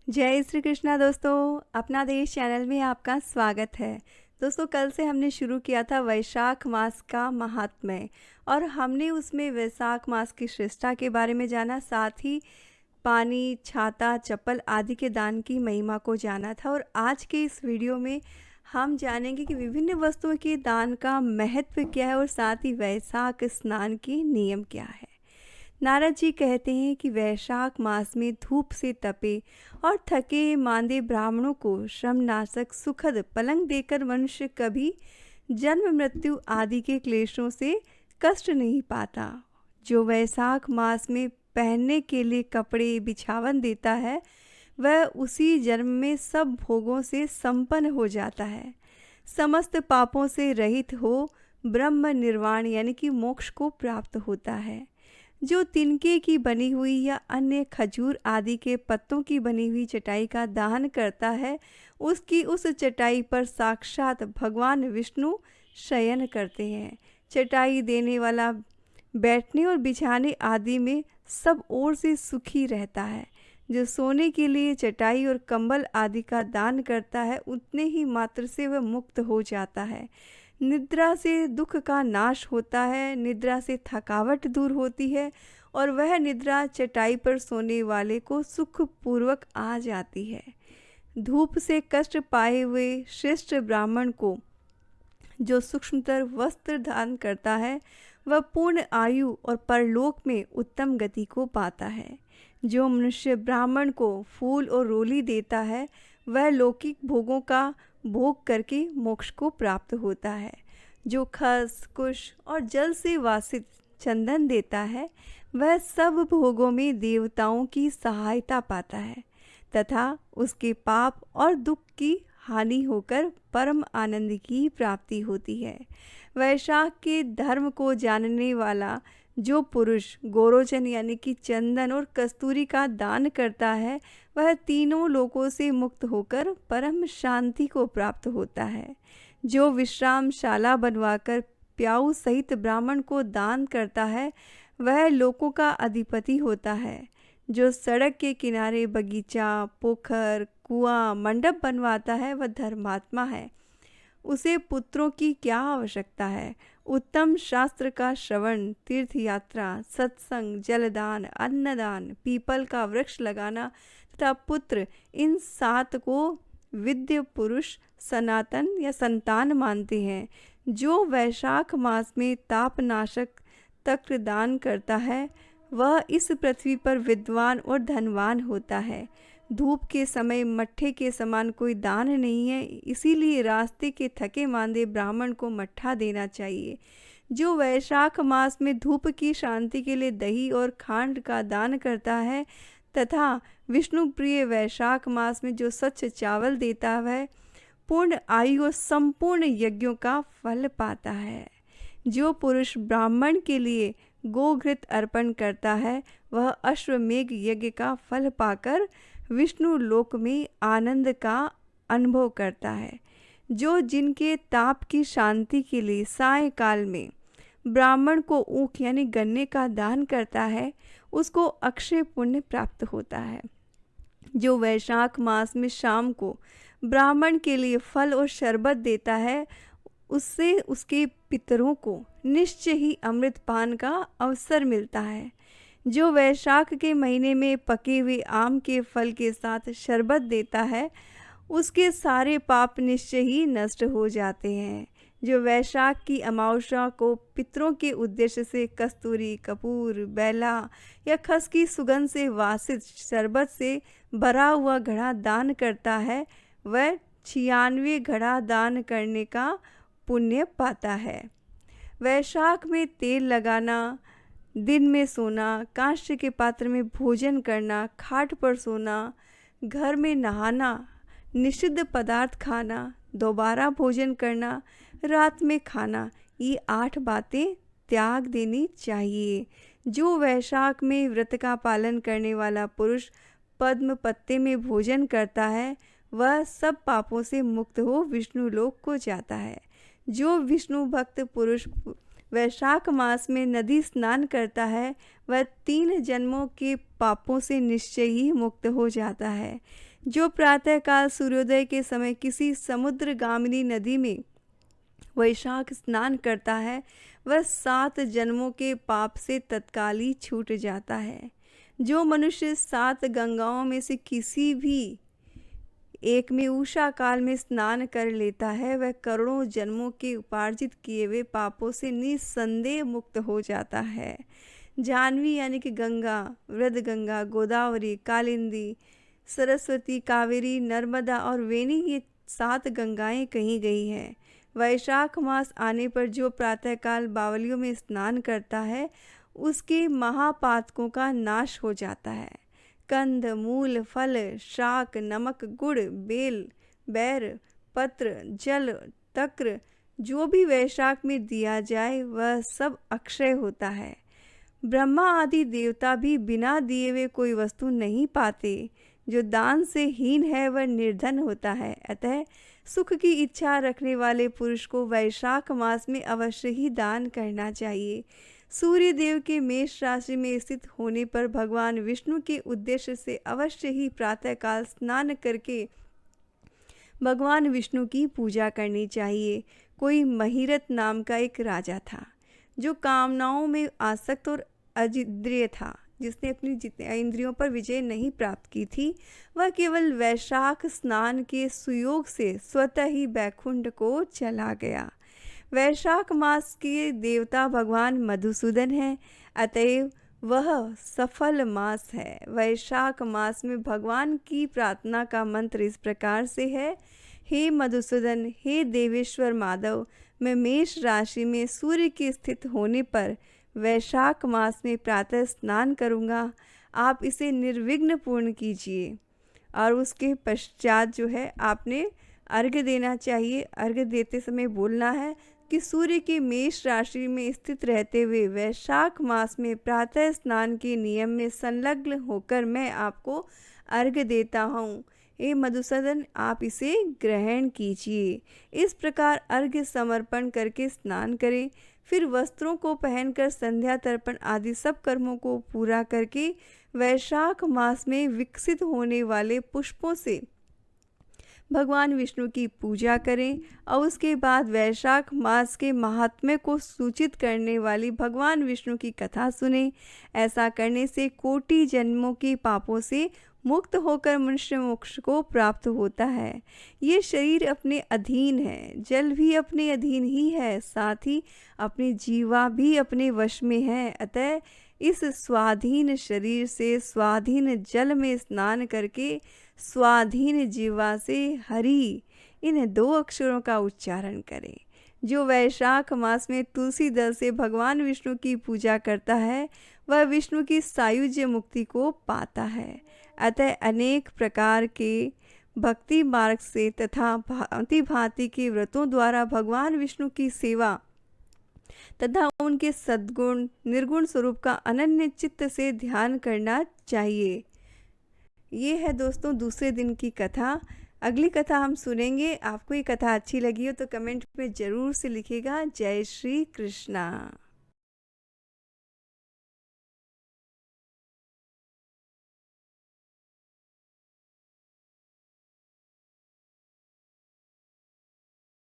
जय श्री कृष्णा दोस्तों, अपना देश चैनल में आपका स्वागत है। दोस्तों, कल से हमने शुरू किया था वैशाख मास का महात्म्य और हमने उसमें वैशाख मास की श्रेष्ठता के बारे में जाना, साथ ही पानी, छाता, चप्पल आदि के दान की महिमा को जाना था। और आज के इस वीडियो में हम जानेंगे कि विभिन्न वस्तुओं के दान का महत्व क्या है और साथ ही वैशाख स्नान के नियम क्या है। नारद जी कहते हैं कि वैशाख मास में धूप से तपे और थके मांदे ब्राह्मणों को श्रमनाशक सुखद पलंग देकर मनुष्य कभी जन्म मृत्यु आदि के क्लेशों से कष्ट नहीं पाता। जो वैशाख मास में पहनने के लिए कपड़े बिछावन देता है, वह उसी जन्म में सब भोगों से संपन्न हो जाता है, समस्त पापों से रहित हो ब्रह्म निर्वाण यानी कि मोक्ष को प्राप्त होता है। जो तिनके की बनी हुई या अन्य खजूर आदि के पत्तों की बनी हुई चटाई का दान करता है, उसकी उस चटाई पर साक्षात भगवान विष्णु शयन करते हैं। चटाई देने वाला बैठने और बिछाने आदि में सब ओर से सुखी रहता है। जो सोने के लिए चटाई और कंबल आदि का दान करता है, उतने ही मात्र से वह मुक्त हो जाता है। निद्रा से दुख का नाश होता है, निद्रा से थकावट दूर होती है और वह निद्रा चटाई पर सोने वाले को सुखपूर्वक आ जाती है। धूप से कष्ट पाए हुए श्रेष्ठ ब्राह्मण को जो सूक्ष्मतर वस्त्र दान करता है, वह पूर्ण आयु और परलोक में उत्तम गति को पाता है। जो मनुष्य ब्राह्मण को फूल और रोली देता है, वह लौकिक भोगों का भोग करके मोक्ष को प्राप्त होता है। जो खस, कुश और जल से वासित चंदन देता है, वह सब भोगों में देवताओं की सहायता पाता है तथा उसके पाप और दुख की हानि होकर परम आनंद की प्राप्ति होती है। वैशाख के धर्म को जानने वाला जो पुरुष गोरोचन यानी कि चंदन और कस्तूरी का दान करता है, वह तीनों लोकों से मुक्त होकर परम शांति को प्राप्त होता है। जो विश्रामशाला बनवाकर प्याऊ सहित ब्राह्मण को दान करता है, वह लोकों का अधिपति होता है। जो सड़क के किनारे बगीचा, पोखर, कुआं, मंडप बनवाता है, वह धर्मात्मा है। उसे पुत्रों की क्या आवश्यकता है। उत्तम शास्त्र का श्रवण, तीर्थ यात्रा, सत्संग, जलदान, अन्नदान, पीपल का वृक्ष लगाना तथा पुत्र, इन 7 को विद्य पुरुष सनातन या संतान मानते हैं। जो वैशाख मास में तापनाशक तक्र दान करता है, वह इस पृथ्वी पर विद्वान और धनवान होता है। धूप के समय मट्ठे के समान कोई दान नहीं है, इसीलिए रास्ते के थके मांदे ब्राह्मण को मट्ठा देना चाहिए। जो वैशाख मास में धूप की शांति के लिए दही और खांड का दान करता है तथा विष्णु प्रिय वैशाख मास में जो सच चावल देता है, पूर्ण आयु और संपूर्ण यज्ञों का फल पाता है। जो पुरुष ब्राह्मण के लिए गोघृत अर्पण करता है, वह अश्वमेघ यज्ञ का फल पाकर विष्णु लोक में आनंद का अनुभव करता है। जो जिनके ताप की शांति के लिए सायंकाल में ब्राह्मण को ऊख यानी गन्ने का दान करता है, उसको अक्षय पुण्य प्राप्त होता है। जो वैशाख मास में शाम को ब्राह्मण के लिए फल और शरबत देता है, उससे उसके पितरों को निश्चय ही अमृत पान का अवसर मिलता है। जो वैशाख के महीने में पके हुए आम के फल के साथ शरबत देता है, उसके सारे पाप निश्चय ही नष्ट हो जाते हैं। जो वैशाख की अमावस्या को पितरों के उद्देश्य से कस्तूरी, कपूर, बेला या खस की सुगंध से वासित शरबत से भरा हुआ घड़ा दान करता है, वह 96 घड़ा दान करने का पुण्य पाता है। वैशाख में तेल लगाना, दिन में सोना, कांस्य के पात्र में भोजन करना, खाट पर सोना, घर में नहाना, निषिद्ध पदार्थ खाना, दोबारा भोजन करना, रात में खाना, ये 8 बातें त्याग देनी चाहिए। जो वैशाख में व्रत का पालन करने वाला पुरुष पद्म पत्ते में भोजन करता है, वह सब पापों से मुक्त हो विष्णु लोक को जाता है। जो विष्णु भक्त पुरुष वैशाख मास में नदी स्नान करता है, वह 3 जन्मों के पापों से निश्चय ही मुक्त हो जाता है। जो प्रातःकाल सूर्योदय के समय किसी समुद्रगामिनी नदी में वैशाख स्नान करता है, वह 7 जन्मों के पाप से तत्काल ही छूट जाता है। जो मनुष्य 7 गंगाओं में से किसी भी एक में उषा काल में स्नान कर लेता है, वह करोड़ों जन्मों के उपार्जित किए हुए पापों से निस्संदेह मुक्त हो जाता है। जाह्नवी यानी कि गंगा, वृद्धगंगा, गोदावरी, कालिंदी, सरस्वती, कावेरी, नर्मदा और वेणी, ये 7 गंगाएं कही गई हैं। वैशाख मास आने पर जो प्रातःकाल बावलियों में स्नान करता है, उसके महापातकों का नाश हो जाता है। कंद, मूल, फल, शाक, नमक, गुड़, बेल, बैर, पत्र, जल, तक्र, जो भी वैशाख में दिया जाए वह सब अक्षय होता है। ब्रह्मा आदि देवता भी बिना दिए हुए कोई वस्तु नहीं पाते। जो दान से हीन है वह निर्धन होता है। अतः सुख की इच्छा रखने वाले पुरुष को वैशाख मास में अवश्य ही दान करना चाहिए। सूर्य देव के मेष राशि में स्थित होने पर भगवान विष्णु के उद्देश्य से अवश्य ही प्रातःकाल स्नान करके भगवान विष्णु की पूजा करनी चाहिए। कोई महिरत नाम का एक राजा था जो कामनाओं में आसक्त और अजिद्रिय था, जिसने अपनी इंद्रियों पर विजय नहीं प्राप्त की थी। वह केवल वैशाख स्नान के सुयोग से स्वतः ही बैकुंठ को चला गया। वैशाख मास के देवता भगवान मधुसूदन हैं, अतएव वह सफल मास है। वैशाख मास में भगवान की प्रार्थना का मंत्र इस प्रकार से है: हे मधुसूदन, हे देवेश्वर माधव, मैं मेष राशि में सूर्य के स्थित होने पर वैशाख मास में प्रातः स्नान करूँगा। आप इसे निर्विघ्न पूर्ण कीजिए। और उसके पश्चात जो है आपने अर्घ्य देना चाहिए। अर्घ्य देते समय बोलना है कि सूर्य के मेष राशि में स्थित रहते हुए वैशाख मास में प्रातः स्नान के नियम में संलग्न होकर मैं आपको अर्घ्य देता हूँ। हे मधुसूदन, आप इसे ग्रहण कीजिए। इस प्रकार अर्घ्य समर्पण करके स्नान करें। फिर वस्त्रों को पहनकर संध्या तर्पण आदि सब कर्मों को पूरा करके वैशाख मास में विकसित होने वाले पुष्पों से भगवान विष्णु की पूजा करें और उसके बाद वैशाख मास के महात्म्य को सूचित करने वाली भगवान विष्णु की कथा सुने। ऐसा करने से कोटि जन्मों के पापों से मुक्त होकर मनुष्य मोक्ष को प्राप्त होता है। ये शरीर अपने अधीन है, जल भी अपने अधीन ही है, साथ ही अपनी जीवा भी अपने वश में है। अतः इस स्वाधीन शरीर से स्वाधीन जल में स्नान करके स्वाधीन जीवा से हरि इन 2 अक्षरों का उच्चारण करें। जो वैशाख मास में तुलसी दल से भगवान विष्णु की पूजा करता है वह विष्णु की सायुज्य मुक्ति को पाता है। अतः अनेक प्रकार के भक्ति मार्ग से तथा भांति भांति के व्रतों द्वारा भगवान विष्णु की सेवा तथा उनके सद्गुण निर्गुण स्वरूप का अनन्य चित्त से ध्यान करना चाहिए। ये है दोस्तों दूसरे दिन की कथा। अगली कथा हम सुनेंगे। आपको ये कथा अच्छी लगी हो तो कमेंट में ज़रूर से लिखिएगा। जय श्री कृष्णा।